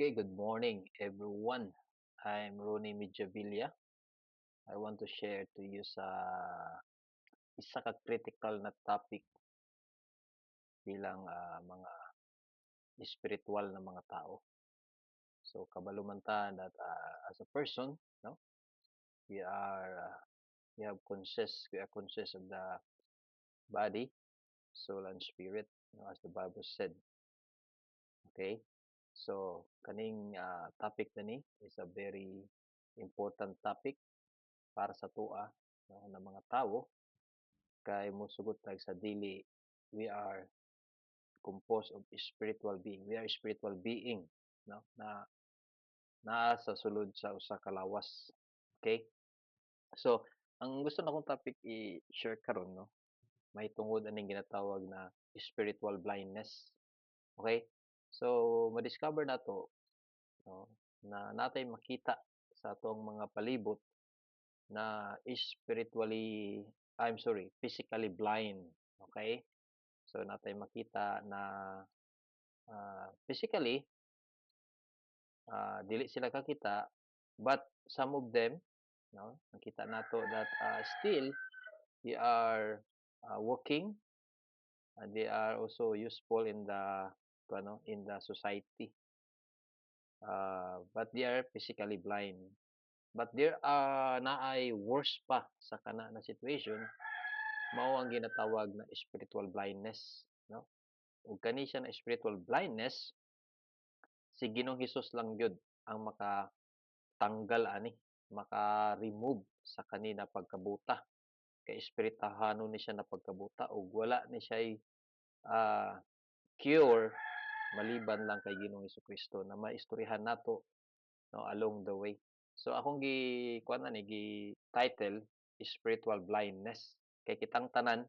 Okay, good morning, everyone. I'm Ronnie Midjavilla. I want to share to you sa isa ka critical na topic bilang mga spiritual na mga tao. So, kabalumanta that as a person, no, we are we are conscious of the body, soul, and spirit, as the Bible said. Okay, so kaning topic na ni is a very important topic para sa tua no, ng mga tao kay mosugot tag sa dili we are composed of spiritual being. We are spiritual being no na naa sa sulod sa usa ka lawas. Okay? So, ang gusto nakong topic i-share karon no, may tungod aning ginatawag na spiritual blindness. Okay? So, ma-discover nato no na natay makita sa atong mga palibot na physically blind. Okay? So natay makita na physically dili sila kakita but some of them no nakita nato that still they are working and they are also useful in the in the society but they are physically blind. But there naay worse pa sa kana na situation mao ang ginatawag na spiritual blindness no ug kani siya na spiritual blindness si Ginoong Hesus lang gyud ang makatanggal ani, maka-remove sa kanina pagkabuta. Kay espiritahanon ni siya na pagkabuta ug wala ni siya'y ah, cure maliban lang kay Ginoong Hesukristo na maistoryahan nato no along the way. So akong kuan na ni gi-title spiritual blindness kay kitang tanan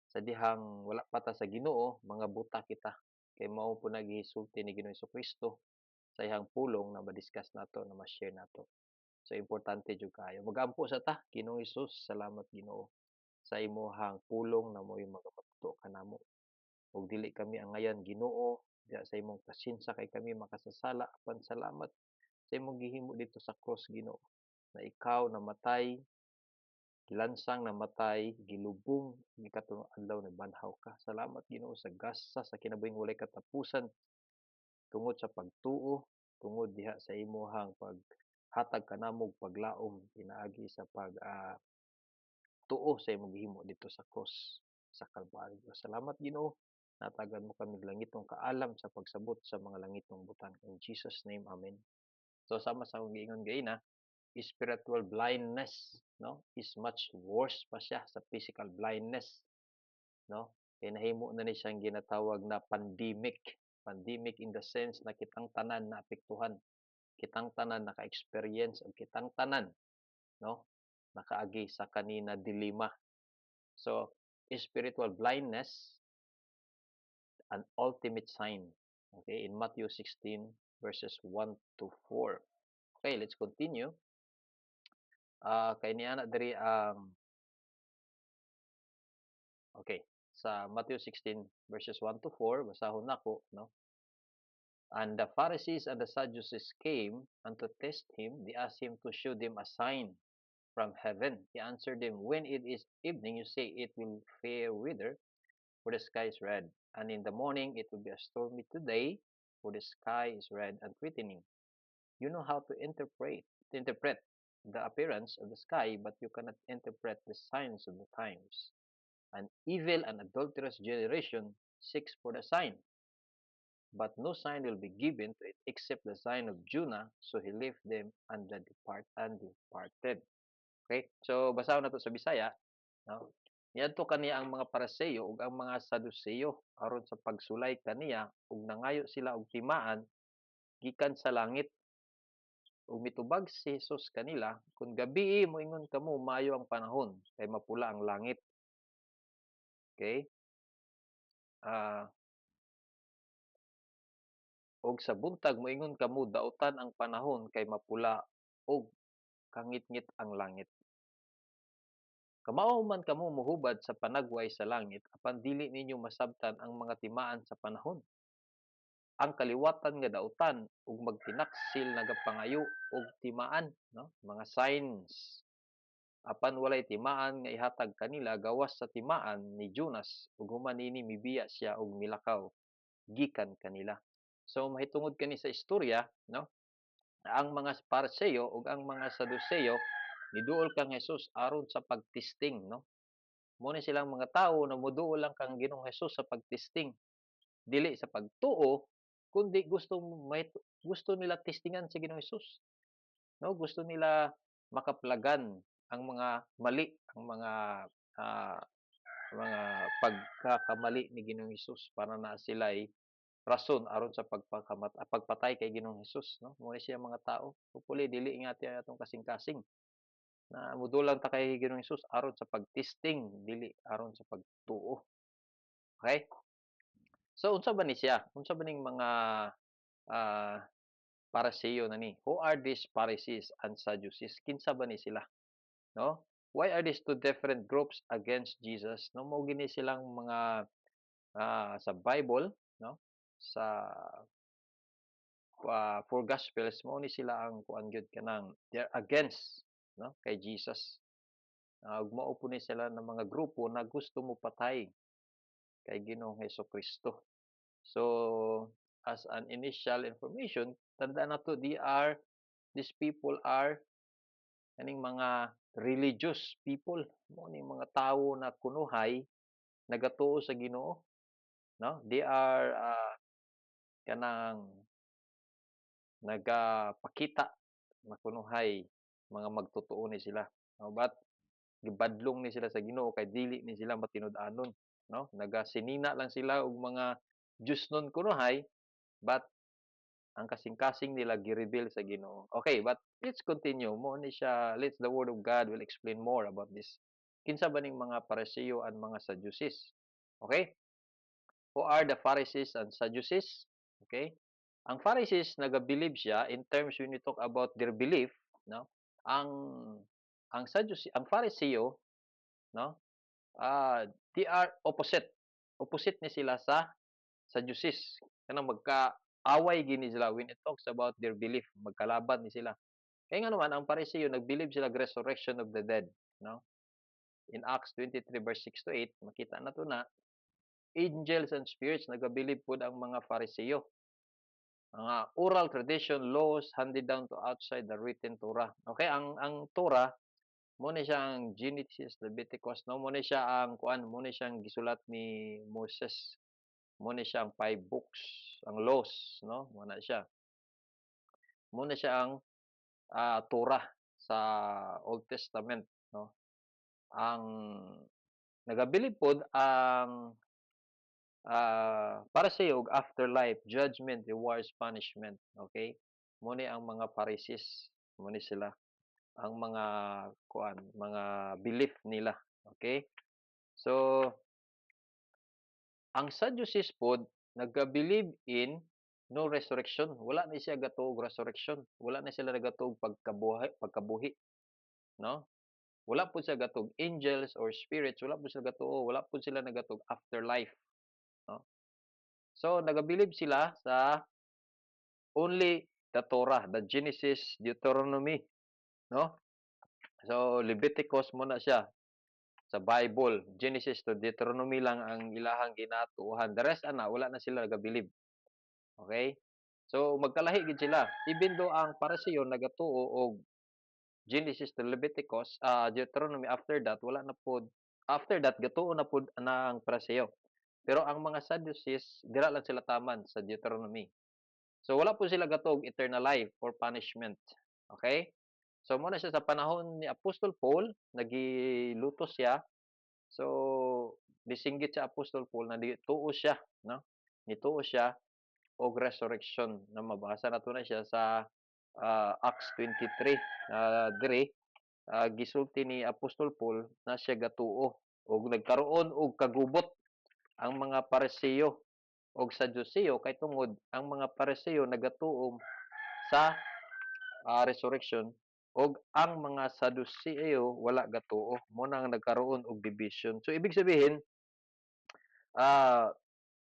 sa dihang wala pa ta sa Ginoo mga buta kita kay mao po naghisulti ni Ginoong Hesukristo sa iyang pulong na ma-discuss nato na ma-share nato. So importante jud kaayo. Magampo sa ta Ginoong Hesus, salamat Ginoo sa imong pulong na mo'y magapatuto kanamo. Ug dili kami angayan Ginoo diha sa imong pasensya kay kami makasasala apan salamat sa imong gihimo dito sa cross Ginoo na ikaw namatay, gilansang namatay, gilubong mikatulong adlaw nagbanhaw ka. Salamat Ginoo sa gasa sa kinabuhing walay katapusan tungod sa pagtuo, tungod diha sa imong paghatag kanamog paglaom pinaagi sa tuo sa imong gihimo dito sa cross sa Kalbaryo. Salamat Ginoo natagan mo kami langitong kaalam sa pagsabot sa mga langitong butang. In Jesus name, Amen. So sama sa akong giingon gaina, spiritual blindness no is much worse pa siya sa physical blindness no kay nahimo na ni siyang ginatawag na pandemic in the sense na kitang tanan na apektuhan, kitang tanan naka-experience ug kitang tanan no nakaagi sa kanina dilema. So spiritual blindness an ultimate sign, okay, in Matthew 16 verses 1 to 4. Okay, let's continue. Kay niana diri ang okay, sa Matthew 16 verses 1 to 4 basahon nako no. And the Pharisees and the Sadducees came and to test him, they asked him to show them a sign from heaven. He answered them, when it is evening, you say it will fair weather, for the sky is red, and in the morning it will be a stormy today, for the sky is red and threatening. You know how to interpret the appearance of the sky, but you cannot interpret the signs of the times. An evil and adulterous generation seeks for the sign, but no sign will be given to it except the sign of Jonah. So he left them and departed. Okay? So basahan na to sa Bisaya, no? Niadto kaniya ang mga Paraseyo ug ang mga Saduseyo aron sa pagsulay kaniya ug nangayo sila og timaan gikan sa langit. Ug mitubag si Jesus kanila, kung gabii moingon kamo maayo ang panahon kay mapula ang langit. Okay? Ah, ug sa buntag moingon kamo dautan ang panahon kay mapula ug kangitngit ang langit. Kamao man kamo mohubad sa panagway sa langit apan dili ninyo masabtan ang mga timaan sa panahon. ang kaliwatan nga dautan ug magtinaksil nagapangayo og timaan, no? Mga signs. Apan walay timaan nga ihatag kanila gawas sa timaan ni Jonas ug human nini mibiya siya og milakaw gikan kanila. So mahitungod kani sa istorya, no? Ang mga Pariseo ug ang mga Saduceo niduol kang Hesus aron sa pagtisting, no? Mo ni silang mga tawo na moduol lang kang Ginoong Hesus sa pagtisting, dili sa pagtuo kundi gusto nila testingan si Ginoong Hesus, no? Gusto nila makaplagan ang mga mali, ang ah, mga pagkakamali ni Ginoong Hesus para na sila'y rason aron sa pagpatay kay Ginoong Hesus, no? Mao siya mga tao. Hopefully dili ingati atong kasing-kasing na modulang ta kay Ginoong Hesus aron sa pagtesting dili aron sa pagtuo. Okay? So unsa ba ni siya? Unsa ba ning mga ah, Pariseo na ni? Who are these Pharisees and Sadducees? Kinsa ba ni sila? No? Why are these two different groups against Jesus? No, mo gini silang mga sa Bible, no? Sa four gospels mo ni sila ang kuan gyud kanang they're against, no, kay Jesus. Ug mao po ni sila ng mga grupo na gusto mo patay kay Ginoong Hesukristo. So as an initial information, tandaan nato these people are kaning mga religious people, mo ni mga tawo na kunuhay nagatuo sa Ginoo, no? They are kanang nagapakita makunuhay mga magtotoo ni sila, no? But gibadlong ni sila sa Ginoo kay dili ni sila matinud-anon, no? Nagasinina lang sila og mga Dios nun kunuhay, but ang kasing-kasing nila gi-reveal sa Ginoo. Okay, but let's continue. Mo ni siya, let's the word of God will explain more about this. Kinsa ba ning mga Pariseo and mga Sadducees? Okay? Who are the Pharisees and Sadducees? Okay? Ang Pharisees nagabilib siya in terms when we talk about their belief, no? Ang ang Pharisee, no? They are opposite. Opposite ni sila sa Sadducees. Kanang magkaaway gini sila when it talks about their belief, magkalaban ni sila. Kaya nga naman ang Pharisee nagbilib sila resurrection of the dead, no? In Acts 23 verse 6 to 8, makita na to na angels and spirits nagabilib pud ang mga Pharisee. Mga oral tradition, laws handed down to outside the written Torah. Okay, ang Torah mo ni siya ang Genesis, Leviticus, no? Mo ni siya ang kuan, mo ni siya ang gisulat ni Moses. Mo ni siya ang five books, ang laws, no? Mo na siya. Mo na siya ang Torah sa Old Testament, no? Ang nagabilib pod ang para sa og afterlife, judgment, rewards, punishment. Okay? Mo ni ang mga Pharisees, mo ni sila ang mga kuan, mga belief nila. Okay? So, ang Sadducees pod nagka-believe in no resurrection. Wala na siya gatuog resurrection. Wala na sila nagatuog pagkabuhi, no? Wala po sila gatog angels or spirits, wala po sila gatuo, wala po sila nagatog afterlife, no? So nagabilib sila sa only the Torah, the Genesis, Deuteronomy, no? So Leviticus muna siya sa Bible, Genesis to Deuteronomy lang ang ilahang ginatuohan. The rest ana wala na sila nagabilib. Okay? So magkalahi gid sila. Even though ang Pariseo nagatuo og Genesis to Leviticus, Deuteronomy after that wala na pod after that gatuo na pod na ang Pariseo. Pero ang mga Sadducees dira lang sila taman sa Deuteronomy. So wala po sila gatog eternal life or punishment. Okay? So muna siya sa panahon ni Apostol Paul, nagilutos siya. So bisinggit sa Apostol Paul na tuo siya, no? Nituo siya og resurrection na mabasa nato na siya sa Acts 23 diri gisulti ni Apostol Paul na siya gatuo og nagkaroon og kagubot ang mga Pariseo og Sadduseo kay tungod ang mga Pariseo nagatuo sa resurrection og ang mga Sadduseo wala gatuo mo nang nagkaroon og division. So ibig sabihin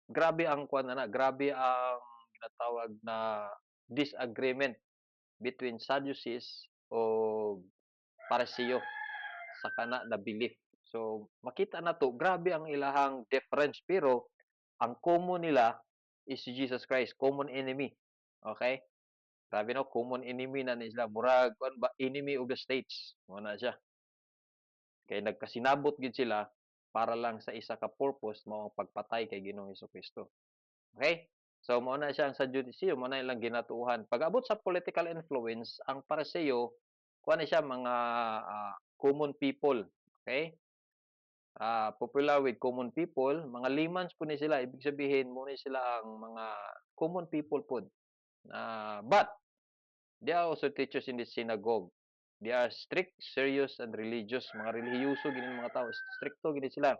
grabe ang kuan ana, grabe ang ginatawag na disagreement between Sadducees o Pariseo sa kana na belief. So makita na to, grabe ang ilahang difference pero ang common nila is si Jesus Christ, common enemy. Okay? Grabe no, common enemy na ni sila. Murag, kuwan ba, enemy of the states. Mo na siya. Kaya nagkasinabot gid sila para lang sa isa ka purpose mao ang pagpatay kay Ginoong Hesukristo. Okay? So mao na siya ang Sadduceo, mao na ilang ginatuohan. Pag-abot sa political influence, ang Pariseo kuan ni siya mga common people. Okay? Popular with common people, mga laymans po ni sila, ibig sabihin mo ni sila ang mga common people po. But they are also teachers in the synagogue. They are strict, serious, and religious. Mga relihiyoso gini mga tao. Stricto gini sila.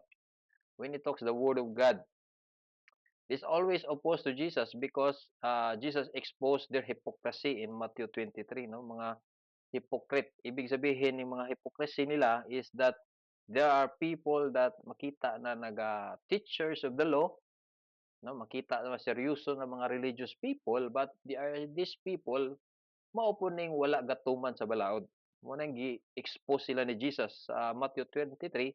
When it talks the word of God, is always opposed to Jesus because Jesus exposed their hypocrisy in Matthew 23. No? Mga hypocrite. Ibig sabihin ng mga hypocrisy nila is that there are people that makita na teachers of the law, no? Makita na seryoso na mga religious people, but these people mao ning wala gatuman sa balaod. Mo nang gi-expose sila ni Jesus sa Matthew 23,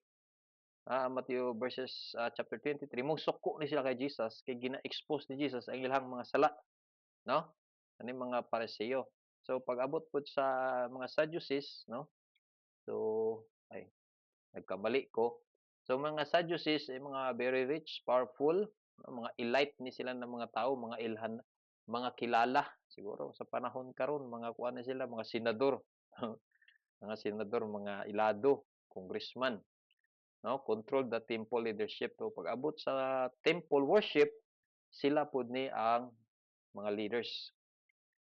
Matthew verses chapter 23, mong suko ni sila kay Jesus kay gina-expose ni Jesus ang ilang mga sala, no? Ani mga Pariseo. So pag-abot pud sa mga Sadducees, no? So ay nagkamali ko. So mga Sadducees ay mga very rich, powerful, no? Mga elite ni sila ng mga tao, mga ilhan, mga kilala siguro sa panahon karon, mga kuan na sila, mga senador. Mga senador, mga ilado, congressman, no? Control the temple leadership. So pag-abot sa temple worship, sila pud ni ang mga leaders.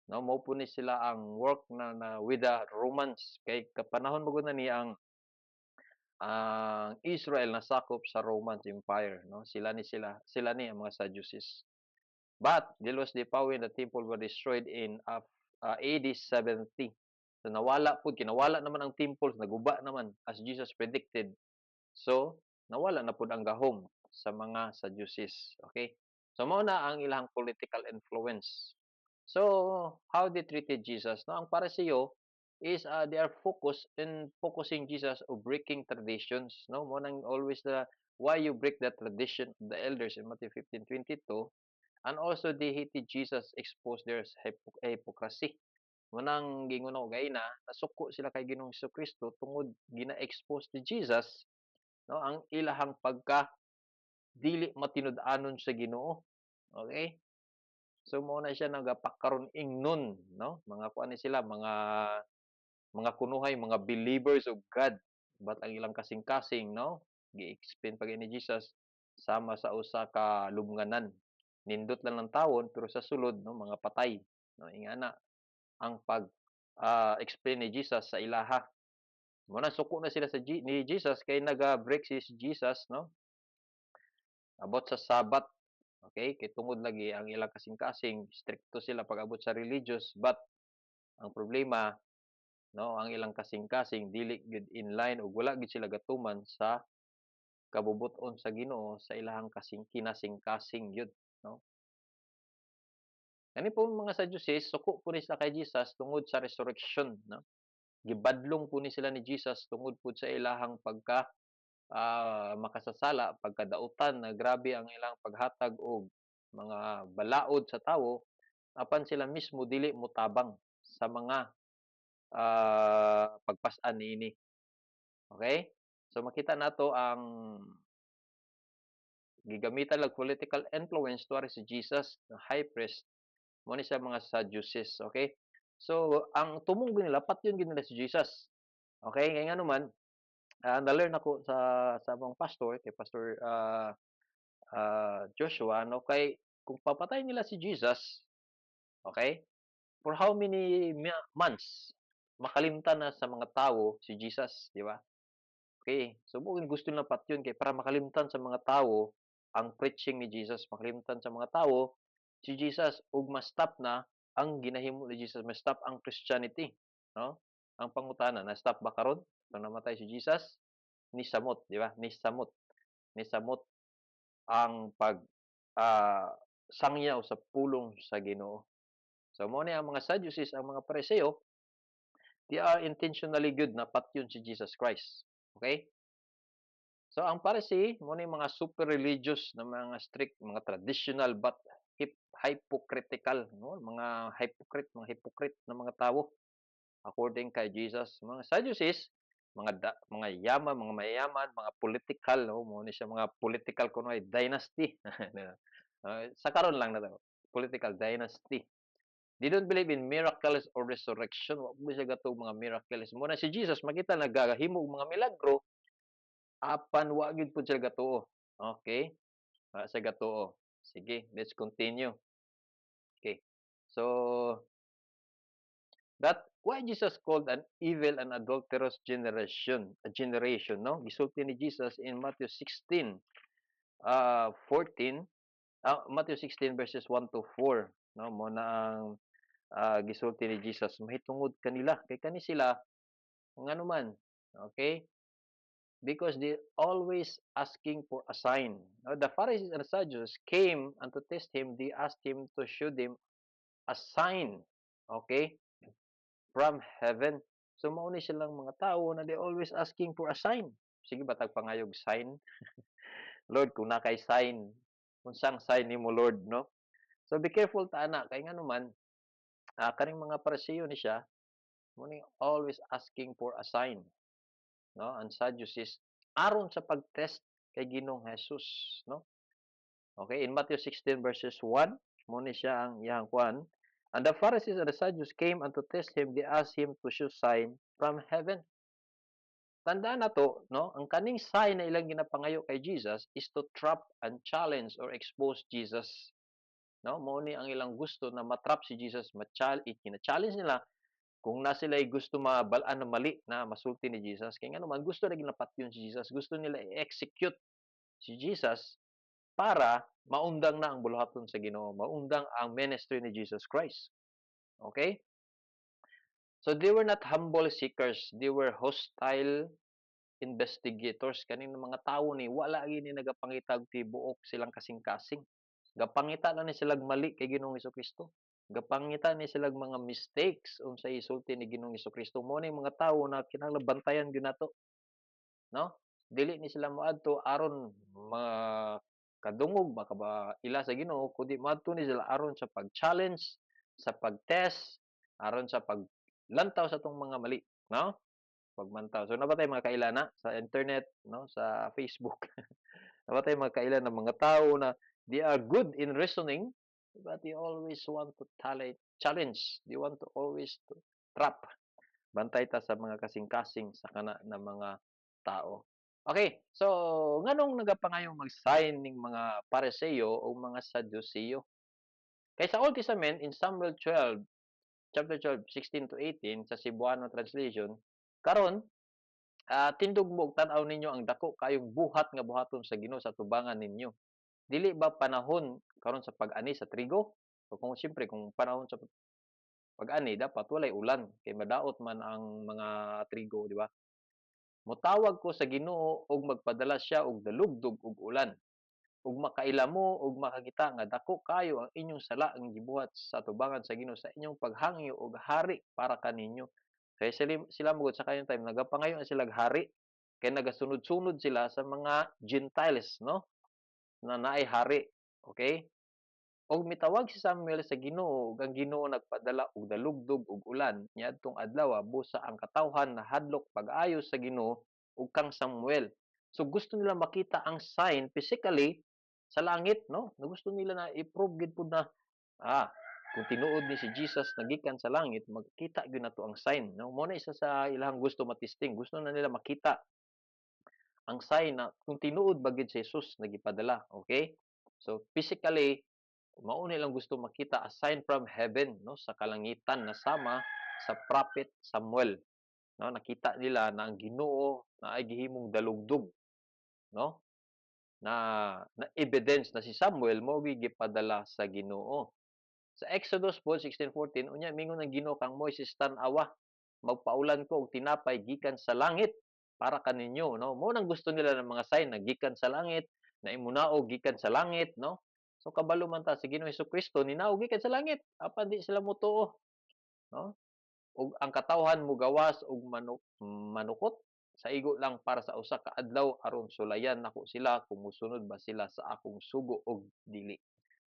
No, mao po ni sila ang work na with the Romans kay kapanahon mo na ni ang Israel nasakop sa Roman Empire, no? Sila ni ang mga Sadducees. But Delos de Pau and the temple were destroyed in AD 70. So nawala po, kinawala naman ang temple, naguba naman as Jesus predicted. So nawala na po ang gahom sa mga Sadducees. Okay? So mao na ang ilang political influence. So how they treated Jesus? No, ang Pariseo is they are focusing Jesus of breaking traditions. No, mo nang always the why you break the tradition of the elders in Matthew 15:22. And also they hated Jesus, exposed their hypocrisy. Munang gingon ako gayna, nasuko sila kay Ginoong Kristo tungod gina-expose ni Jesus, no, ang ilahang pagka dili matinud-anon sa Ginoo. Okay? So mo na siya nagapakaron ingnon, no? Mga kuan ni sila, mga kunuhay, mga believers of God. But ang ilang kasing-kasing, no? Gi-explain pag ni Jesus sama sa usa ka lubnganan. Nindot lang ng tawon pero sa sulod, no, mga patay. No, ingana ang pag explain ni Jesus sa ilaha. Muna suko na sila ni Jesus kay naga-break si Jesus, no? About sa Sabat. Okay? Kay tungod lagi ang ilang kasing-kasing, stricto sila pag-abot sa religious, but ang problema, no, ang ilang kasing-kasing dili gud in line ug wala gid sila gatuman sa kabubuton sa Ginoo sa ilahang kinasing-kasing gyud, no? Kani po mga Sadducees, suko po ni sila kay Jesus tungod sa resurrection, no? Gibadlong po ni sila ni Jesus tungod po sa ilahang pagka makasasala, pagkadautan na grabe ang ilang paghatag og mga balaod sa tawo, apan sila mismo dili motabang sa mga pagpas-an niini. Okay? So makita nato ang gigamitan lag political influence tuwari si Jesus, the high priest, mo ni sa mga Sadducees. Okay? So ang tumong nila patyon gid nila si Jesus. Okay? Kaya nga naman, na-learn ako sa among pastor, kay Pastor Joshua, no, kay kung papatay nila si Jesus, okay, for how many months makalimtan na sa mga tao si Jesus, di ba? Okay, so kung gusto nila patyon kay para makalimtan sa mga tao ang preaching ni Jesus, makalimtan sa mga tao si Jesus ug ma-stop na ang ginahimo ni Jesus, ma-stop ang Christianity, no? Ang pangutana, na-stop ba karon nang namatay si Jesus? Ni samot, di ba? Ni samot ang pag sangyaw sa pulong sa Ginoo. So mao ni ang mga Sadducees, ang mga Pariseo, they are intentionally good na patyon si Jesus Christ. Okay? So ang Pharisee mo ni mga super religious na mga strict, mga traditional but hypocritical, no? Mga hypocrite na mga tawo according kay Jesus. Mga Sadducees, mga yaman, mga mayayaman, mga political, no? Mo ni siya mga political kuno ay dynasty. Sa karon lang na to, political dynasty. They don't believe in miracles or resurrection. Wa mo siya gatong mga miracles. Muna si Jesus makita nagahimo og mga milagro, apan wa gyud pud siya gatuo. Okay? Wa siya gatuo. Sige, let's continue. Okay. So, that why Jesus called an evil and adulterous generation, no? Gisulti ni Jesus in Matthew 16, 14, Matthew 16 verses 1 to 4, no? Mo na ang gisulti ni Jesus, mahitungod kanila kay kani sila ngano man, okay? Because they always asking for a sign. Now, the Pharisees and Sadducees came and to test him, they asked him to show them a sign, okay, from heaven. So mauni silang mga tao na they always asking for a sign. Sige ba pangayog sign? Lord, kung nakay sign, unsang sign nimo Lord, no? So be careful ta ana kay ngano man kaning mga Pariseo ni siya, muni always asking for a sign, no? Ang Sadducees aron sa pag-test kay Ginoong Jesus, no? Okay, in Matthew 16 verses 1, muni siya ang iyang kwan. And the Pharisees and the Sadducees came and to test him, they asked him to show sign from heaven. Tandaan na to, no? Ang kaning sign na ilang ginapangayo kay Jesus is to trap and challenge or expose Jesus. No? Mao ni ang ilang gusto na matrap si Jesus, challenge nila kung na sila gusto mabalaan na mali na masulti ni Jesus. Kaya nga naman, gusto na ginapat yun si Jesus. Gusto nila i-execute si Jesus para maundang na ang buluhaton sa Ginoo, maundang ang ministry ni Jesus Christ. Okay? So they were not humble seekers, they were hostile investigators. Kaning mga tawo ni wala gini nagapangitag ti buok silang kasing-kasing. Gapangita lang ni silang mali kay Ginoong Hesukristo. Gapangita ni silang mga mistakes unsay isulti ni Ginoong Hesukristo. Mo ni mga tawo na kinahanglan bantayan gyud nato, no? Dili ni sila moadto aron kadungog makabaila sa Ginoo, kundi moadto ni sila aron sa pag-challenge, sa pag-test, aron sa paglantaw sa tong mga mali, no? Pagmantaw. So nabatay mga kailana sa internet, no, sa Facebook. Nabatay mga kailan ng mga tao na they are good in reasoning, but they always want to challenge. They want to always to trap. Bantay ta sa mga kasing-kasing sa kana na mga tao. Okay, so nganong nagapangayong mag-sign ning mga Pariseo o mga Sadduceo? Kay sa Old Testament in Samuel 12, chapter 12, 16 to 18 sa Cebuano translation, karon tindog mo tan-aw ninyo ang dako kayong buhat nga buhaton sa Ginoo sa tubangan ninyo. Dili ba panahon karon sa pag-ani sa trigo? O kung siyempre kung panahon sa pag-ani dapat walay ulan kay madaot man ang mga trigo, di ba? Motawag ko sa Ginoo og magpadala siya og dalugdog ug ulan. Ug makaila mo ug makakita nga dako kayo ang inyong sala ang gibuhat sa tubangan sa Ginoo sa inyong paghangyo og hari para kaninyo. Kaya sila mugod sa kayong time nagapangayo na sila hari kay nagasunod-sunod sila sa mga Gentiles, no? Na naay hari. Okay? Og mitawag si Samuel sa Ginoo, ug ang Ginoo nagpadala og dalugdog ug ulan niadtong adlaw busa ang katawhan nahadlok pag-ayo sa Ginoo ug kang Samuel. So gusto nila makita ang sign physically sa langit, no? Na gusto nila na i-prove gid pud na kung tinuod ni si Jesus nagikan sa langit, magkita gyud nato ang sign, no? Mo na isa sa ilang gusto matisting. Gusto na nila makita ang sign na kung tinuod ba gid si Jesus nagipadala, okay? So physically mao nilang gusto makita a sign from heaven, no, sa kalangitan na sama sa prophet Samuel, no? Nakita nila na ang Ginoo na ay gihimong dalugdog, no? Na evidence na si Samuel mo gipadala sa Ginoo. Sa Exodus 16:14 unya mingon ang Ginoo kang Moises tan-awa magpaulan ko og tinapay gikan sa langit para kaninyo, no? Mo nang gusto nila ng mga sign na gikan sa langit, na imunaog gikan sa langit, no? So kabalo man ta sa Ginoong Hesukristo ninaog gikan sa langit apan di sila motuo, no? Ug ang katawhan mogawas og manukot sa igo lang para sa usa ka adlaw aron sulayan nako sila kung mosunod ba sila sa akong sugo og dili.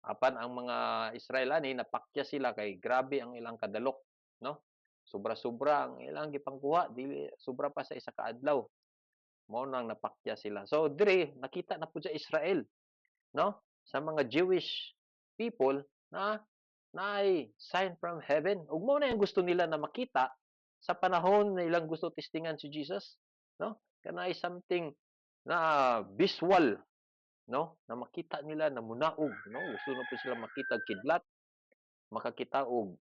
Apan ang mga Israelani napakya sila kay grabe ang ilang kadalok, no? Sobra-sobra ang ilang gipangkuha, dili sobra pa sa isa ka adlaw. Mao nang napakya sila. So dire nakita na pud sa Israel, no? Sa mga Jewish people na naay sign from heaven. Ug mao na yung gusto nila na makita sa panahon na ilang gusto testingan si Jesus, no? Kanay something na visual, no? Na makita nila na munaog, no? Gusto na po sila makita og kidlat, makakita og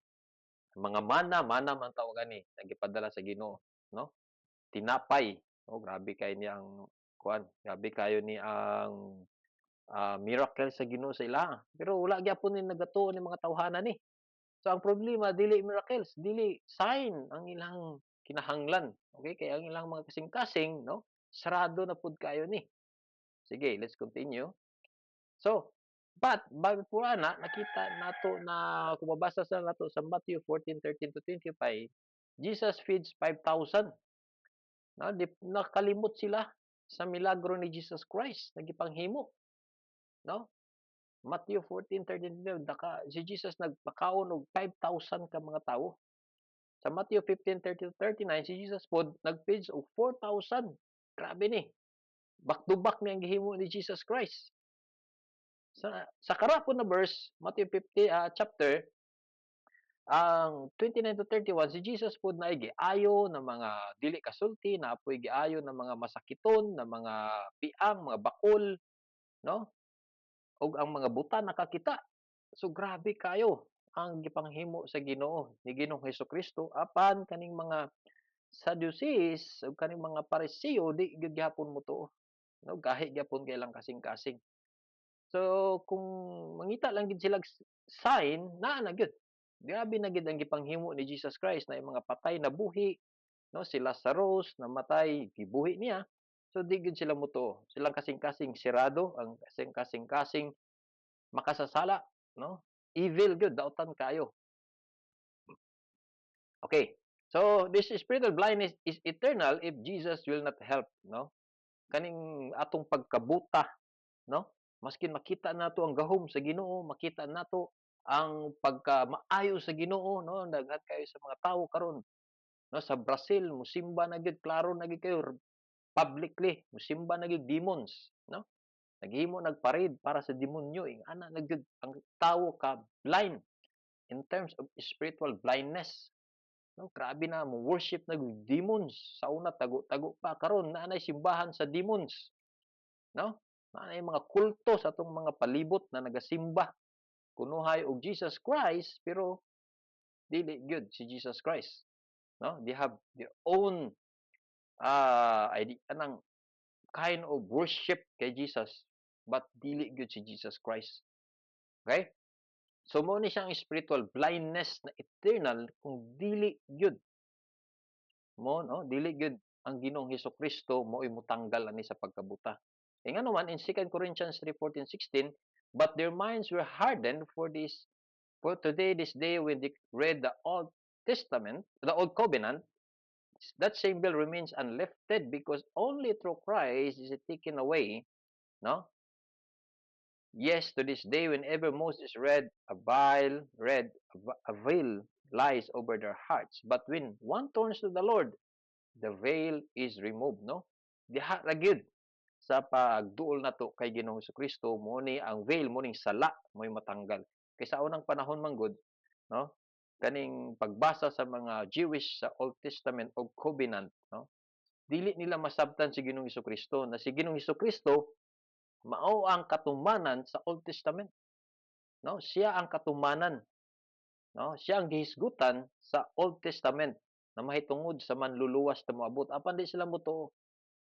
mga mana man tawag ani, nagipadala sa Ginoo, no? Tinapay, oh, grabe kay ni ang kuan, grabe kayo ni ang miracle sa Ginoo sa ila. Pero wala gyapon ni nagatuo ni mga tawhanan ni. So ang problema dili miracles, dili sign ang ilang kinahanglan. Okay? Kaya ang ilang mga kasing-kasing, no? Sarado na pud kayo ni. Sige, let's continue. So, but bago po ana nakita nato na kung mabasa sa nato sa Matthew 14:13 to 25, Jesus feeds 5,000. Na di nakalimot sila sa milagro ni Jesus Christ na gipanghimo, no? Matthew 14:13 si Jesus nagpakaon og 5,000 ka mga tawo. Sa Matthew 15:30 to 39 si Jesus pod nagfeeds og 4,000. Grabe ni. Back to back ni ang gihimo ni Jesus Christ. Sa karapon na verse, Matthew 50 chapter, ang 29 to 31 si Jesus pod na giayo ng mga dili kasulti, na apoy giayo ng mga masakiton, ng mga piang, mga bakol, no? Ug ang mga buta nakakita. So grabe kayo ang gipanghimo sa Ginoo ni Ginoong Hesukristo apan kaning mga Sadducees ug kaning mga Pariseo di gyud gyapon motuo, no? Gahi gyapon kay ilang kasing-kasing. So kung mangita lang gid sila sign naa na gyud. Grabe na gid ang gipanghimo ni Jesus Christ na yung mga patay na buhi, no? Si Lazarus namatay, gibuhi niya. So di gyud sila motuo. Silang kasing-kasing sirado, ang kasing-kasing makasasala, no? Evil gyud, daotan kayo. Okay. So this spiritual blindness is eternal if Jesus will not help, no? Kaning atong pagkabuta, no? Maskin makita nato ang gahom sa Ginoo, makita nato ang pagkamaayo sa Ginoo, no? Daghan kayo sa mga tawo karon, no? Sa Brazil, musimba na gid, klaro na gid kayo publicly, musimba na gid demons, no? Naghimo nagparade para sa demonyo, ana na gid ang tawo ka blind in terms of spiritual blindness. No, grabe na mo worship na demons. Sa una tago-tago pa karon na nay simbahan sa demons, no? Naanay mga kulto sa atong mga palibot na nagasimba kunuhay og Jesus Christ pero dili gyud si Jesus Christ, no? They have their own idea anang kind of worship kay Jesus but dili gyud si Jesus Christ. Okay? So mo ni siyang spiritual blindness na eternal kung dili gyud mo, no? Dili gyud ang Ginoong Hesukristo mo'y motanggal ani sa pagkabuta. E nga naman in 2 Corinthians 3:14-16, but their minds were hardened for today this day when they read the Old Testament, the Old Covenant, that same veil remains unlifted because only through Christ is it taken away, no? Yes, to this day, whenever Moses read, a veil lies over their hearts. But when one turns to the Lord, the veil is removed, no? Diha ra gyud sa pagduol nato kay Ginoong Kristo mo ni ang veil mo ning sala mo'y matanggal. Kay sa unang panahon man gud, no? Kaning pagbasa sa mga Jewish sa Old Testament o Covenant, no? Dili nila masabtan si Ginoong Kristo na si Ginoong Kristo mao ang katumanan sa Old Testament, no? Siya ang katumanan, no? Siya ang gihisgutan sa Old Testament na mahitungod sa manluluwas na moabot apan di sila motuo,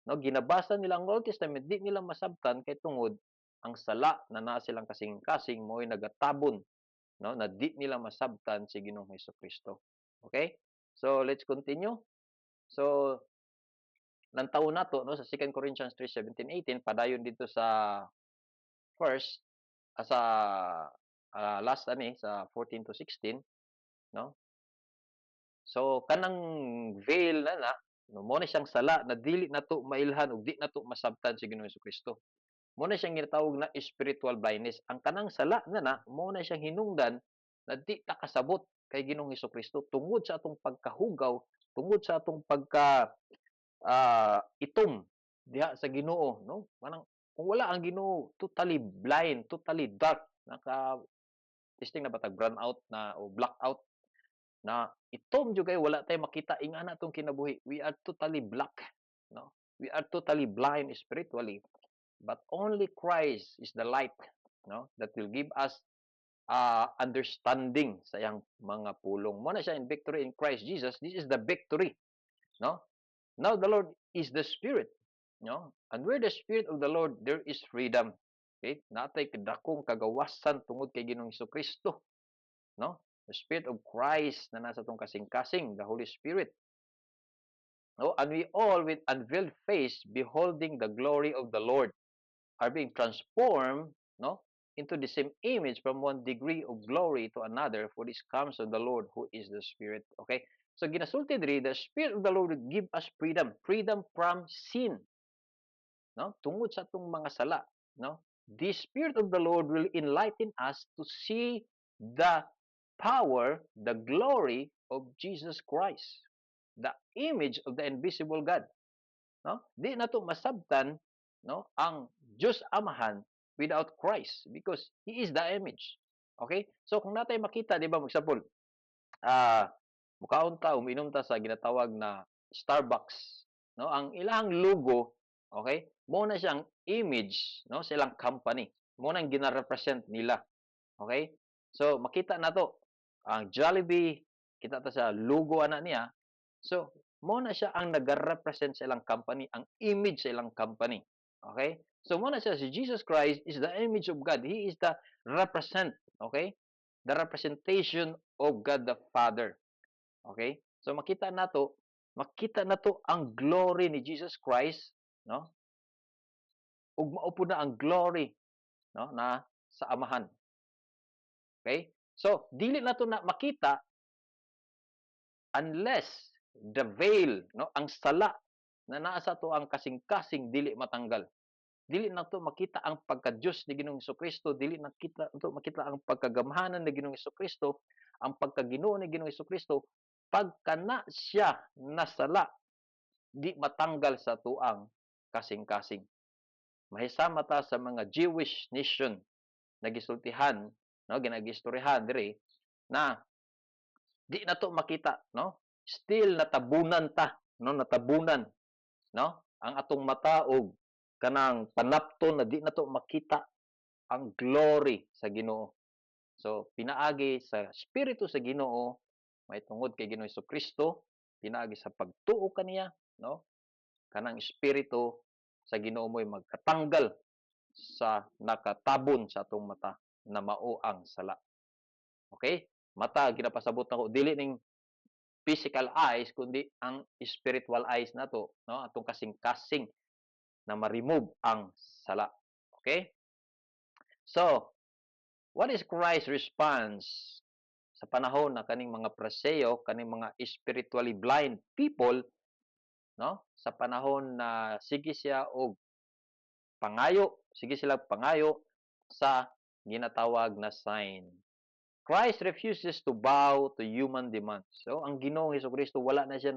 no? Ginabasa nila ang Old Testament di nila masabtan kay tungod ang sala na naa silang kasing-kasing mo'y nagatabon, no? Na di nila masabtan si Ginoong Hesukristo. Okay? So let's continue. So nantaw nato no sa 2 Corinthians 3:17-18 padayon dito sa first sa last ani sa 14 to 16, no? So kanang veil na no, mo na siyang sala na dili nato mailhan ug di nato masabtan si Ginoong Kristo. Mo na siyang ginatawag na spiritual blindness. Ang kanang sala na mo na siyang hinungdan na di ta kasabot kay Ginoong Kristo tungod sa atong pagkahugaw, tungod sa atong pagka itom diha sa Ginoo, no? Manang kung wala ang Ginoo, totally blind, totally dark, naka testing na batag brown out na o blackout na itom jud kay wala tay makita ingana tong kinabuhi. We are totally black, no? We are totally blind spiritually, but only Christ is the light, no? That will give us understanding sa iyang mga pulong. Mo na siya in victory in Christ Jesus. This is the victory, no? Now the Lord is the Spirit, no? And where the Spirit of the Lord, there is freedom. Okay? Natay kadakong kagawasan tungod kay Ginoong Kristo, no? The Spirit of Christ na nasa tong kasing-kasing, the Holy Spirit. No? And we all with unveiled face beholding the glory of the Lord are being transformed, no, into the same image from one degree of glory to another, for this comes of the Lord who is the Spirit. Okay? So ginasulti diri, the Spirit of the Lord will give us freedom, freedom from sin, no? Tungod sa atong mga sala, no? The Spirit of the Lord will enlighten us to see the power, the glory of Jesus Christ, the image of the invisible God, no? Di na to masabtan, no, ang Diyos Amahan without Christ because He is the image. Okay? So kung natay makita, di ba, example, ah mukaon ta, uminom ta sa ginatawag na Starbucks, no? Ang ilang logo, okay? Mo na siyang image, no, sa ilang company. Mo nang gina-represent nila. Okay? So makita na to. Ang Jollibee, kita ta sa logo ana niya. So mo na siya ang nag-represent sa ilang company, ang image sa ilang company. Okay? So mo na siya si Jesus Christ is the image of God. He is the represent, okay? The representation of God the Father. Okay? So makita nato ang glory ni Jesus Christ, no? Ug mao pud na ang glory, no, na sa Amahan. Okay? So dili nato na makita unless the veil, no, ang sala na naa sa to ang kasing-kasing dili matanggal. Dili nato makita ang pagka-Dios ni Ginoong Kristo, dili nakita nato makita ang pagkagamhanan ni Ginoong Kristo, ang pagkaginoo ni Ginoong Kristo pagka na siya nasala di matanggal sa tuang kasing-kasing. Mahisama ta sa mga Jewish nation na gisultihan, no, ginagistoryahan diri na di na to makita, no? Still natabunan ta, no, natabunan, no? Ang atong mata og kanang panapton na di na to makita ang glory sa Ginoo. So pinaagi sa espiritu sa Ginoo, may tungod kay Ginoong Kristo, pinaagi sa pagtuo kaniya, no? Kanang espiritu sa Ginoo mo'y magkatanggal sa nakatabon sa atong mata na mao ang sala. Okay? Mata ginapasabot nako dili ning physical eyes kundi ang spiritual eyes nato, no? Atong kasing-kasing na ma-remove ang sala. Okay? So, what is Christ's response sa panahon na kaning mga Pariseo, kaning mga spiritually blind people, no? Sa panahon na sige siya og pangayo, sige sila pangayo sa ginatawag na sign. Christ refuses to bow to human demands. So, ang Ginoong Kristo wala na siya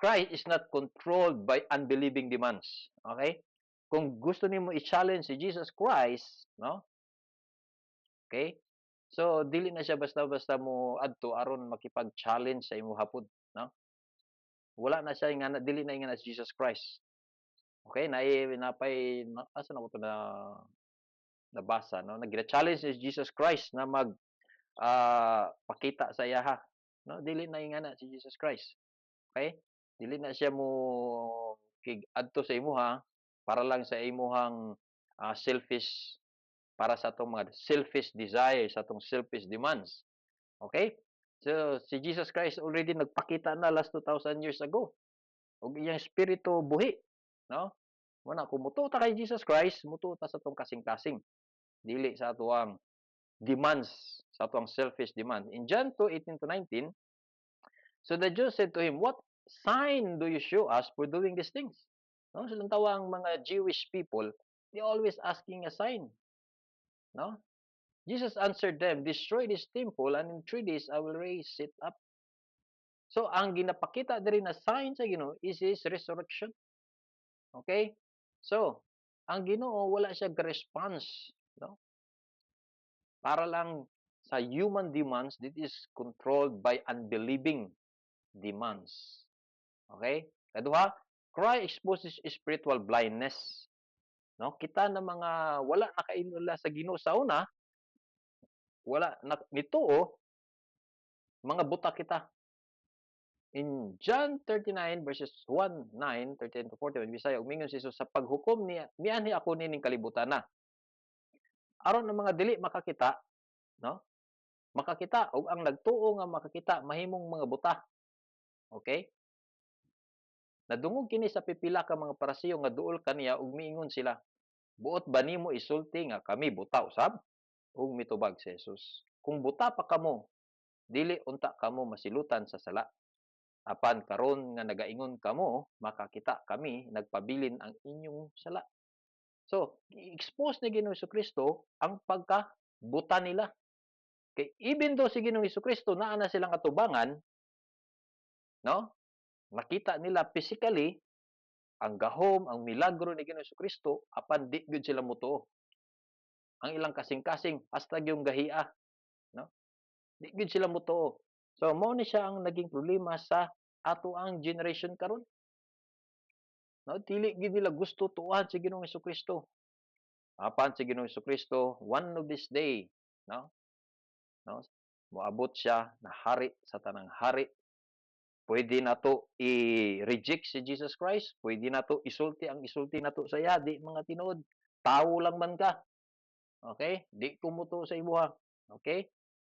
Christ is not controlled by unbelieving demands. Okay? Kung gusto nimo i-challenge si Jesus Christ, no? Okay? So, dili na siya basta-basta mo adto aron makipag-challenge sa imo hapod, no? Wala na siya nga dili na nga si Jesus Christ. Okay? Asa na ko to na nabasa, no? Nag-challenge si Jesus Christ na pakita sa iya ha. No, dili na ingana si Jesus Christ. Okay? Dili na siya mo kig adto sa imuha para lang sa imuhang selfish para sa atong mga selfish desires, sa atong selfish demands. Okay? So si Jesus Christ already nagpakita na last 2,000 years ago. Og iyang espiritu buhi, no? Muna kung mutuo ta kay Jesus Christ, mutuo ta sa atong kasing-kasing. dili sa atuang demands, sa atuang selfish demand. In John 2:18-19, so the Jews said to him, "What sign do you show us for doing these things?" No, silang tawang mga Jewish people, they always asking a sign, no? Jesus answered them, "Destroy this temple, and in 3 days I will raise it up." So, ang ginapakita diri na sign sa Ginoo is His resurrection. Okay? So, ang Ginoo wala siya response, no? Para lang sa human demands, this is controlled by unbelieving demands. Okay? Kaduha, cry exposes spiritual blindness. No? Kita na mga wala nakainula sa Ginoo sa una, wala na nituo, mga buta kita. In John 39 verses 1, 9, 13 to 41, Bisaya, umingon si Jesus, sa paghukom niya, mianhi ako nining kalibutan na. Aron ang mga dili makakita, no? Makakita, o ang nagtuo nga makakita, mahimong mga buta. Okay? Nadungog kini sa pipila ka mga parasiyo nga duol kaniya ug miingon sila, buot ba nimo isulti nga kami buta usab? Ug mitubag si Jesus, kung buta pa kamo, dili unta kamo masilutan sa sala. Apan karon nga nagaingon kamo, makakita kami, nagpabilin ang inyong sala. So, i-expose ni Ginoong Kristo ang pagkabuta nila. Kay even though si Ginoong Kristo naa na silang atubangan, no? Nakita nila physically ang gahom, ang milagro ni Ginoong Kristo, apan di gyud sila motuo. Ang ilang kasing-kasing hasta yung gahia, no? Di gyud sila motuo. So mao ni siya ang naging problema sa ato ang generation karon. No, dili gyud nila gusto tuuhan si Ginoong Kristo. Apan si Ginoong Kristo, one of this day, no? No? Moabot siya na hari sa tanang hari. Pwede na to i-reject si Jesus Christ. Pwede na to isulti ang isulti na to sa iya. Di mga tinuod. Tao lang man ka. Okay? Di kumuto sa ibuha. Okay?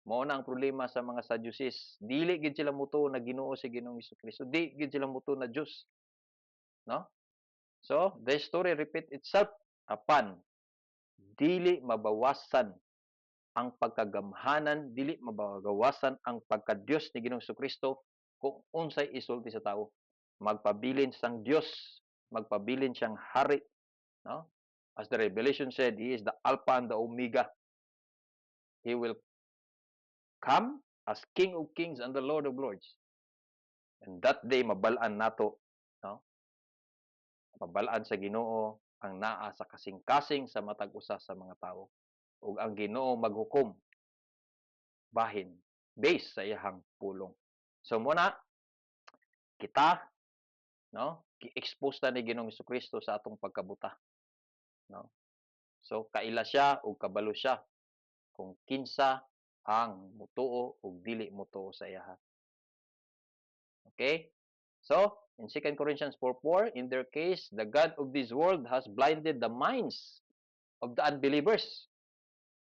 Mao na ang problema sa mga Sadducees. Dili gid sila muto na Ginoo si Ginoong Kristo. Di gid sila muto na Dios. No? So, the story repeat itself apan dili mabawasan ang pagkagamhanan, dili mabawasan ang pagka-Dios ni Ginoong Kristo kung unsay isulti sa tao. Magpabilin siyang Dios, magpabilin siyang hari, no? As the Revelation said, He is the Alpha and the Omega. He will come as King of Kings and the Lord of Lords. And that day, mabalaan nato, no? Mabalaan sa Ginoo ang naa sa kasing-kasing sa matag usa sa mga tao. Ug ang Ginoo maghukom bahin based sa iyang pulong. So muna kita, no, gi-expose ta ni Ginoong Kristo sa atong pagkabuta, no. So kaila siya ug kabalo siya kung kinsa ang mutuo ug dili mutuo sa iya. Okay? So, in 2 Corinthians 4:4, in their case, the God of this world has blinded the minds of the unbelievers.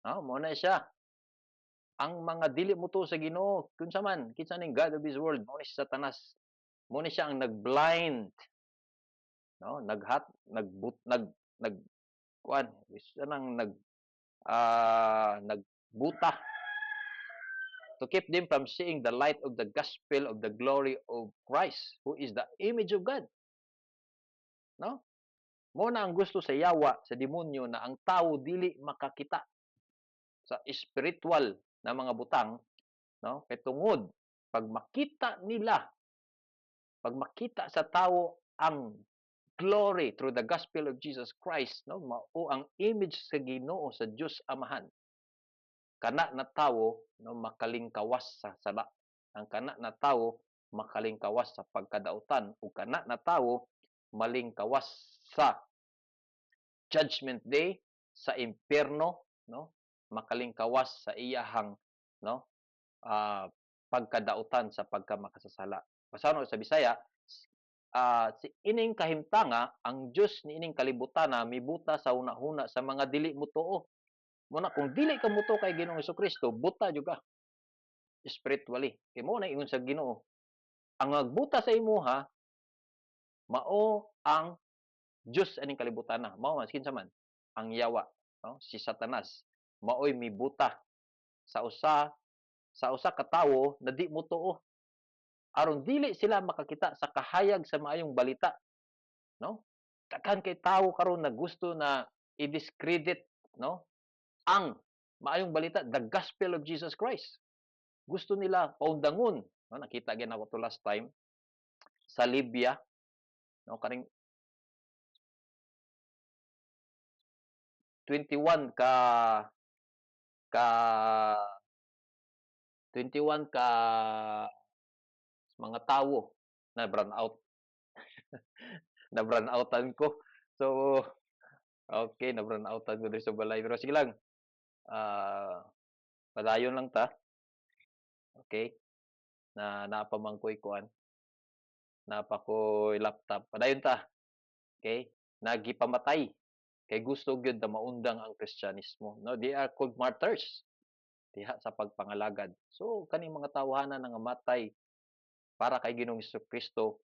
No, mo na siya. Ang mga dili mutuo sa Ginoo, kinsa man, kinsa ning God of this world, mo ni si Satanas. Mo ni siya ang nag-blind, no? Nag kuan, siya nang nagbuta to keep them from seeing the light of the gospel of the glory of Christ, who is the image of God. No? Mo na ang gusto sa yawa, sa demonyo, na ang tao dili makakita sa spiritual na mga butang, no? Kay tungod pag makita sa tao ang glory through the gospel of Jesus Christ, no? Mao ang image sa Ginoo sa Dios Amahan. Kana na tawo, no, makalingkawas sa sala. Ang kana na tawo makalingkawas sa pagkadautan, ug kana na tawo malingkawas sa judgment day, sa impierno, no, makalingkawas sa iyahang, no, pagkadautan sa pagkamakasasala. Pasano sa Bisaya, si ining kahimtanga, ang Dios ni ining kalibutan na mibuta sa hunahuna sa mga dili mutuo. Muna kung dili ka mutuo kay Ginoong Kristo, buta jud ka spiritually. Kay mo na ingon sa Ginoo, ang nagbuta sa imuha mao ang Dios aning kalibutan na. Mao man kinsa man ang yawa. no? Si Satanas maoy mibuta sa usa ka tawo na di motuo aron dili sila makakita sa kahayag sa maayong balita, no? Daghan kay tawo karon na gusto na i-discredit, no, ang maayong balita, the gospel of Jesus Christ. Gusto nila paundangon, no? Nakita gyud ako to last time sa Libya, no, kaning 21 ka 21 ka mga tawo na brown out, na brown outan ko. So, okay, na brown outan ko diri sa balay. Pero sige lang, padayon lang ta, okay? Na napamangkoy kuan, napakoy laptop. Padayon ta, okay? Nagipamatay kay gusto gyud na maundang ang Kristyanismo. No, they are called martyrs diha sa pagpangalagad. So kaning mga tawhanan nga matay para kay Ginoong Kristo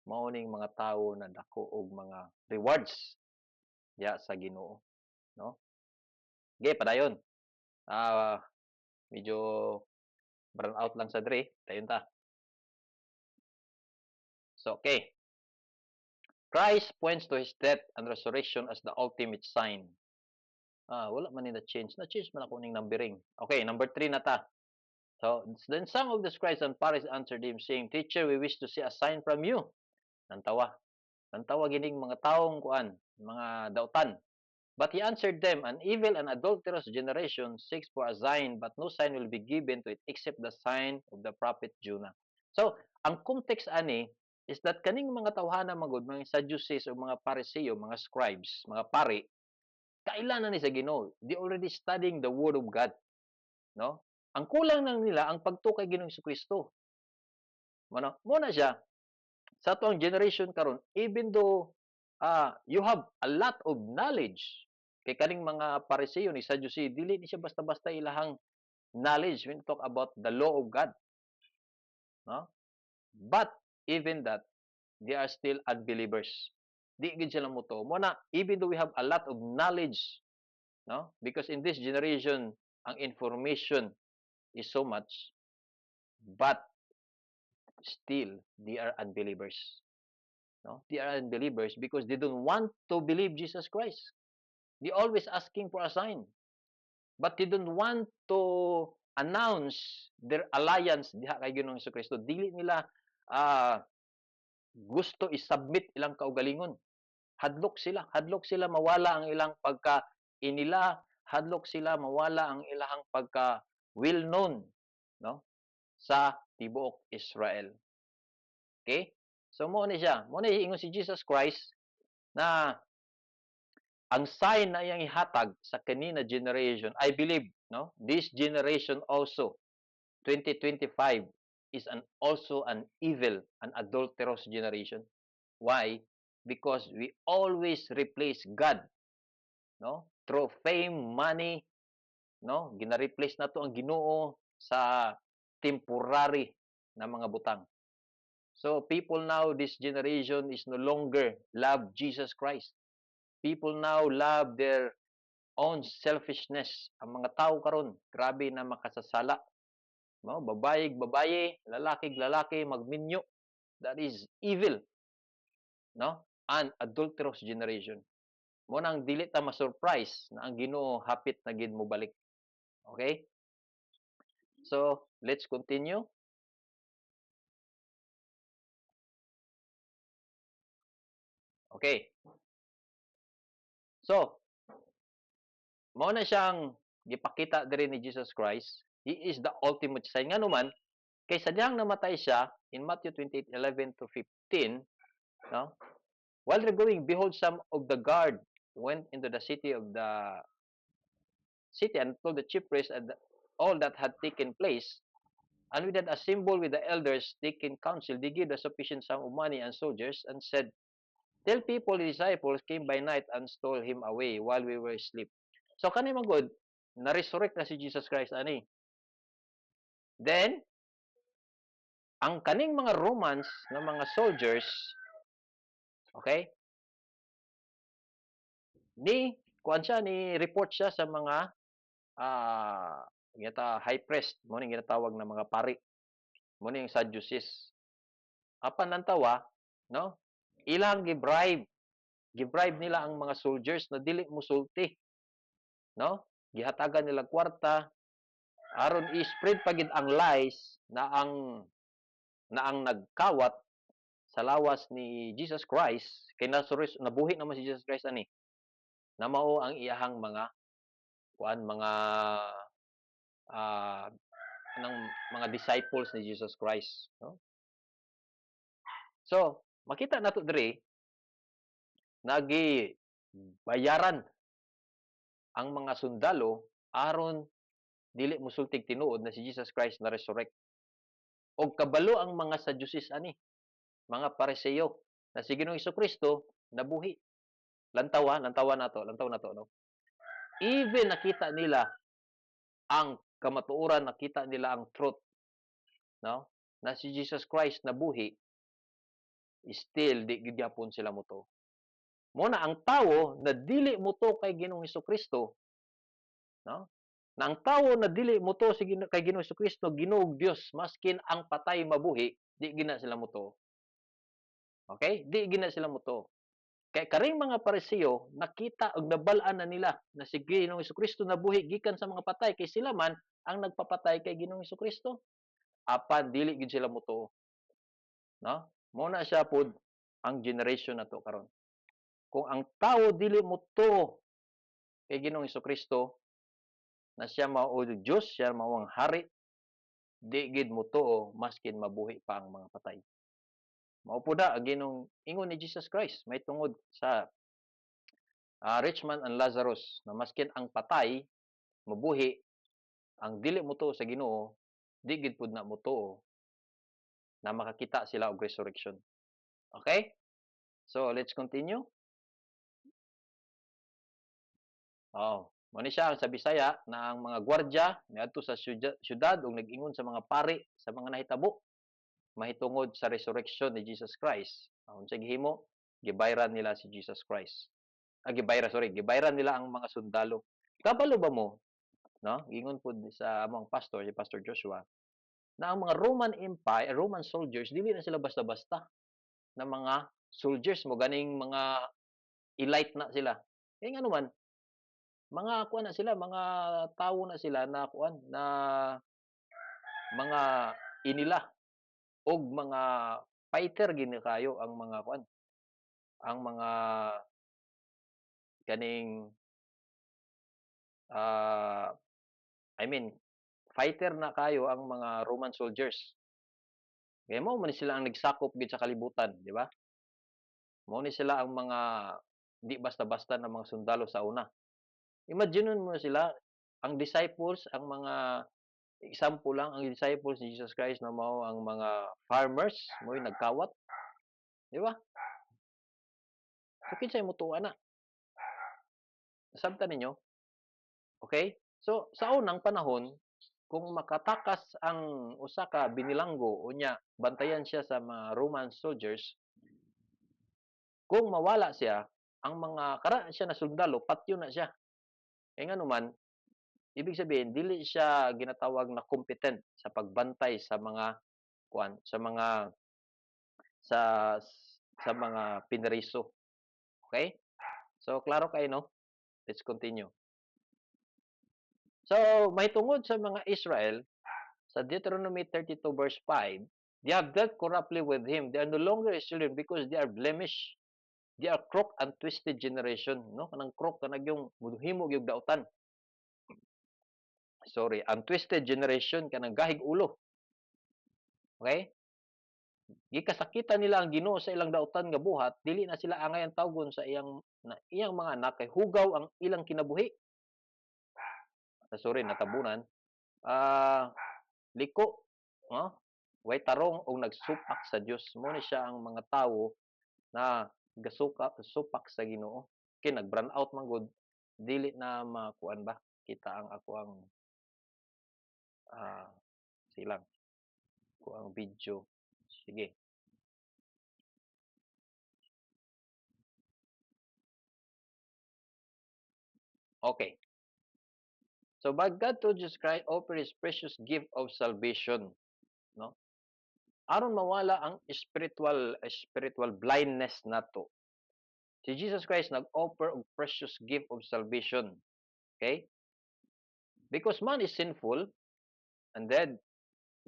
mao ning mga tawo na dako og mga rewards diha sa Ginoo, no? Okay, padayon. Ah, medyo brown out lang sa dre, dayon ta. So, okay. Christ points to his death and resurrection as the ultimate sign. Wala man ni na-change. Na-change man ako ning numbering. Okay, number 3 na ta. So, then some of the scribes and Pharisees answered him, saying, Teacher, we wish to see a sign from you. Nantawa. Nantawa gining mga taong kuan, mga dautan. But he answered them, An evil and adulterous generation seeks for a sign, but no sign will be given to it except the sign of the prophet Jonah. So, ang context ani is that kaning mga tawhana magud, mga Sadducees o mga Pariseo, mga scribes, mga pari, kailan na ni sa Ginoo. They already studying the word of God, no? Ang kulang lang nila ang pagtukay Ginoong Kristo. Mo na siya sa tuang generation karon, even though you have a lot of knowledge, kay kaning mga Pariseo ni Sadducee, dili ni siya basta-basta ilahang knowledge when talk about the law of God, no? But even that, they are still unbelievers. Di gid sila moto. Mo na, even though we have a lot of knowledge, no? Because in this generation, ang information is so much, but still they are unbelievers. No? They are unbelievers because they don't want to believe Jesus Christ. They always asking for a sign. But they don't want to announce their alliance diha kay Ginoong Kristo. Dili nila gusto i-submit ilang kaugalingon. Hadlok sila mawala ang ilang pagka inila, hadlok sila mawala ang ilang pagka well known, no, sa tibuok Israel. Okay? So mo ni siya, mo ni ingon si Jesus Christ na ang sign na iyang ihatag sa kanina generation, I believe, no, this generation also 2025 is also an evil, an adulterous generation. Why? Because we always replace God, no, through fame, money, no, gina-replace nato ang Ginoo sa temporary na mga butang. So people now, this generation is no longer love Jesus Christ. People now love their own selfishness. Ang mga tao karon, grabe na makasasala. No, babae, babaye, lalaki, lalaki, magminyo. That is evil, no? An adulterous generation. Mo nang dili ta ma-surprise na ang Ginoo hapit na gid mo balik. Okay? So, let's continue. Okay. So, mao na siyang gipakita diri ni Jesus Christ. He is the ultimate sign. Nga naman, kay sadyang namatay siya in Matthew 28:11 to 15, no? While they're going, behold, some of the guard went into the city and told the chief priests and all that had taken place. And with that assembled with the elders taking counsel, they gave a sufficient sum of money and soldiers and said, Tell people the disciples came by night and stole him away while we were asleep. So kani magod, na-resurrect na si Jesus Christ ani. Then, ang kaning mga Romans na mga soldiers, okay, ni kuan siya ni report siya sa mga high priest mo ning ginatawag na mga pari, mo ning Sadducees. Apan nantawa, no? Ilang gibribe nila ang mga soldiers na dili mosulti, no? Gihatagan nila kwarta aron i-spread pagid ang lies na ang nagkawat sa lawas ni Jesus Christ kay nabuhi naman si Jesus Christ ani na mao ang iyahang mga mga ah, ng mga disciples ni Jesus Christ, no? So, makita nato diri bayaran ang mga sundalo aron dili mosultig tinuod na si Jesus Christ na resurrect. Og kabalo ang mga Sadducees ani, mga Pariseo na si Ginoong Kristo nabuhi. Lantaw nato, no? Even nakita nila ang kamatuoran, nakita nila ang truth, no? Na si Jesus Christ nabuhi, still di gyud gyapon sila moto. Mo na ang tawo na dili moto kay Ginoong Kristo, no? Na ang tawo na dili moto kay Ginoong Kristo, Ginoong Dios, maskin ang patay mabuhi, di gina sila moto. Okay? Di gina sila moto. Kay karing mga Pariseo nakita og nabal-an na nila na si Ginoong Kristo nabuhi gikan sa mga patay kay sila man ang nagpapatay kay Ginoong Kristo. Apan dili gid sila motuo, no? Mo na siya pod ang generation nato karon. Kung ang tawo dili motuo kay Ginoong Kristo na siya mao Dios, siya mao ang hari, di gid motuo maskin mabuhi pa ang mga patay. Mao pod ang ginong ingon ni Jesus Christ may tungod sa rich man and Lazarus na maskin ang patay mabuhi, ang dili motuo sa Ginoo di gid pud na motuo na makakita sila og resurrection. Okay? So, let's continue. Oh, mo ni siya sa Bisaya na ang mga gwardiya niadto sa syudad ug nag-ingon sa mga pari sa mga nahitabo mahitungod sa resurrection ni Jesus Christ. Unsay gihimo? Gibayran nila si Jesus Christ. Gibayran nila ang mga sundalo. Kabalo ba mo, no? Ingon pud sa among pastor, si Pastor Joshua, na ang mga Roman soldiers dili na sila basta-basta na mga soldiers mo ganing mga elite na sila. Kaya nga naman, mga kuan na sila, mga tawo na sila na kuan na mga inila og mga fighter gini kayo ang mga kuan, ang mga kaning ah, I mean fighter na kayo ang mga Roman soldiers. Kaya mao man sila ang nagsakop gid sa kalibutan, di ba? Mao ni sila ang mga di basta-basta na mga sundalo sa una. Imagine mo sila, ang disciples, ang mga example lang, ang disciples ni Jesus Christ na mao ang mga farmers, mo'y nagkawat, di ba? So kinsay motuwa na? Sabtan ninyo? Okay? So sa unang panahon, kung makatakas ang usa ka binilanggo unya bantayan siya sa mga Roman soldiers, kung mawala siya, ang mga kara siya na sundalo patyo na siya. E nga naman, ibig sabihin dili siya ginatawag na competent sa pagbantay sa mga kuan, sa sa mga pineriso. Okay? So klaro kayo no? Let's continue. So mahitungod sa mga Israel sa Deuteronomy 32 verse 5, they have dealt corruptly with him. They are no longer his children because they are blemished. They are crooked and twisted generation, no? Kanang crook kanang yung himo gyud dautan. Sorry, ang twisted generation kanang gahig ulo. Okay? Gikasakitan nila ang Ginoo sa ilang dautan nga buhat, dili na sila angay ang tawgon sa iyang mga anak kay hugaw ang ilang kinabuhi. Sorry, natabunan. Liko, no? Way tarong og nagsupak sa Dios. Mo ni siya ang mga tawo na supak sa Ginoo. Kay nag-burn out man gud, dili na makuan ba kita ang ako ang silang ko ang video. Sige. Okay. So, but God through Jesus Christ offer His precious gift of salvation. No? Aron mawala ang spiritual blindness nato. Si Jesus Christ nag-offer og precious gift of salvation. Okay? Because man is sinful and dead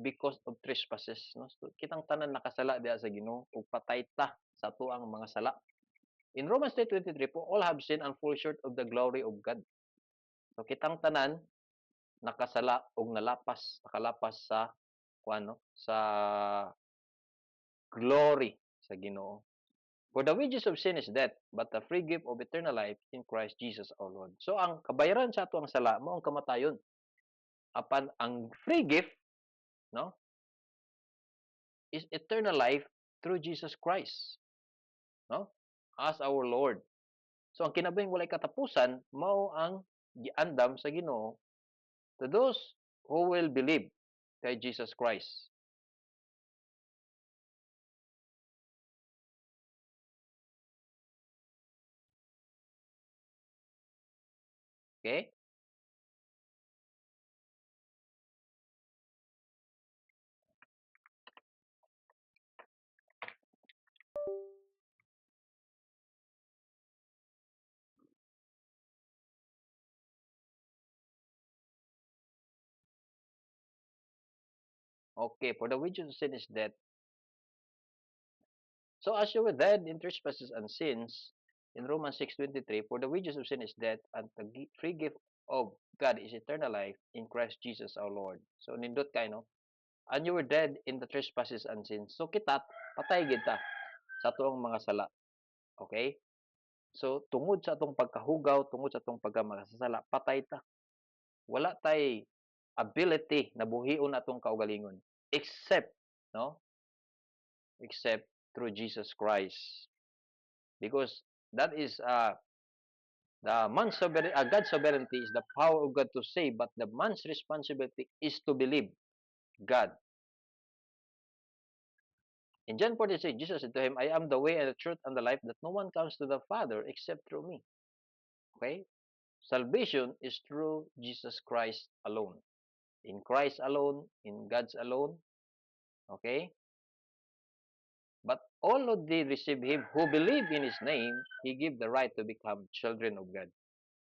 because of trespasses. No? So, kitang tanan nakasala diya sa Ginoo ug patay ta sa tuang mga sala. In Romans 3:23 po, all have sinned and fall short of the glory of God. So kitang tanan nakasala ug nakalapas sa kuano sa glory sa Ginoo. For the wages of sin is death, but the free gift of eternal life in Christ Jesus our Lord. So ang kabayaran sa ato ang sala mao ang kamatayon. Apan ang free gift, no, is eternal life through Jesus Christ, no? As our Lord. So ang kinabuhing walay katapusan mao ang giandam sa Ginoo to those who will believe kay Jesus Christ. Okay? Okay, for the wages of sin is death. So as you were dead in trespasses and sins, in Romans 6:23, for the wages of sin is death, and the free gift of God is eternal life in Christ Jesus our Lord. So nindot kay no? And you were dead in the trespasses and sins. So kita patay gid ta sa tuong mga sala. Okay? So tungod sa atong pagkahugaw, tungod sa atong pagkamakasasala, patay ta. Wala tay ability na buhion atong kaugalingon except no except through Jesus Christ, because that is the man's sovereignty, God's sovereignty is the power of God to save, but the man's responsibility is to believe God. In John 46, Jesus said to him, I am the way and the truth and the life, that no one comes to the Father except through me. Okay? Salvation is through Jesus Christ alone. In Christ alone, in God's alone. Okay? But all who did receive him, who believe in his name, he gave the right to become children of God.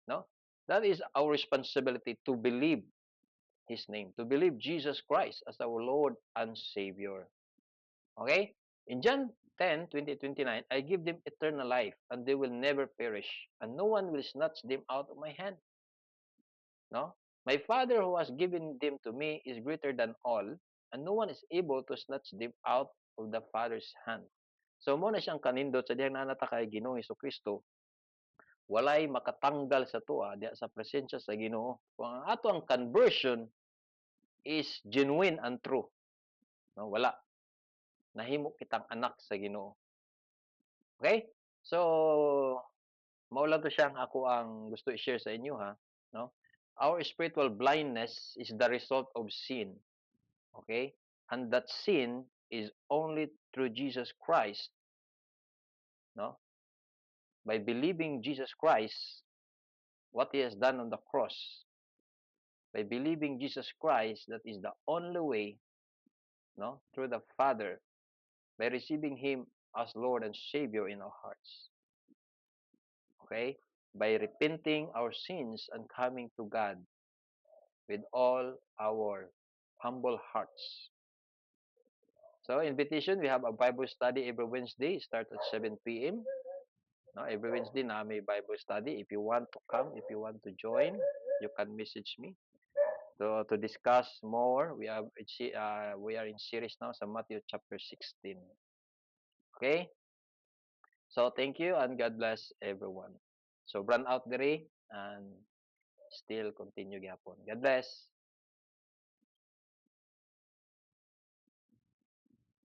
No? That is our responsibility, to believe his name, to believe Jesus Christ as our Lord and Savior. Okay? In John 10:20-29, I give them eternal life, and they will never perish, and no one will snatch them out of my hand. No? My Father who has given them to me is greater than all, and no one is able to snatch them out of the Father's hand. So mo na siyang kanindot sa diyang nanata kay Ginoong Kristo, walay makatanggal sa tuwa diya sa presensya sa Ginoo. Kung ang ato ang conversion is genuine and true, no, wala, nahimo kitang anak sa Ginoo. Okay? So mao lang to siyang ako ang gusto i-share sa inyo, ha, no? Our spiritual blindness is the result of sin. Okay? And that sin is only through Jesus Christ, no? By believing Jesus Christ, what he has done on the cross, by believing Jesus Christ, that is the only way, no, through the Father, by receiving him as Lord and Savior in our hearts. Okay? By repenting our sins and coming to God with all our humble hearts. So, invitation, we have a Bible study every Wednesday, start at 7 p.m. No, every Wednesday na may Bible study. If you want to come, if you want to join, you can message me. So, to discuss more, we are in series now sa Matthew chapter 16. Okay? So, thank you and God bless everyone. So, run out diri and still continue gyapon. God bless.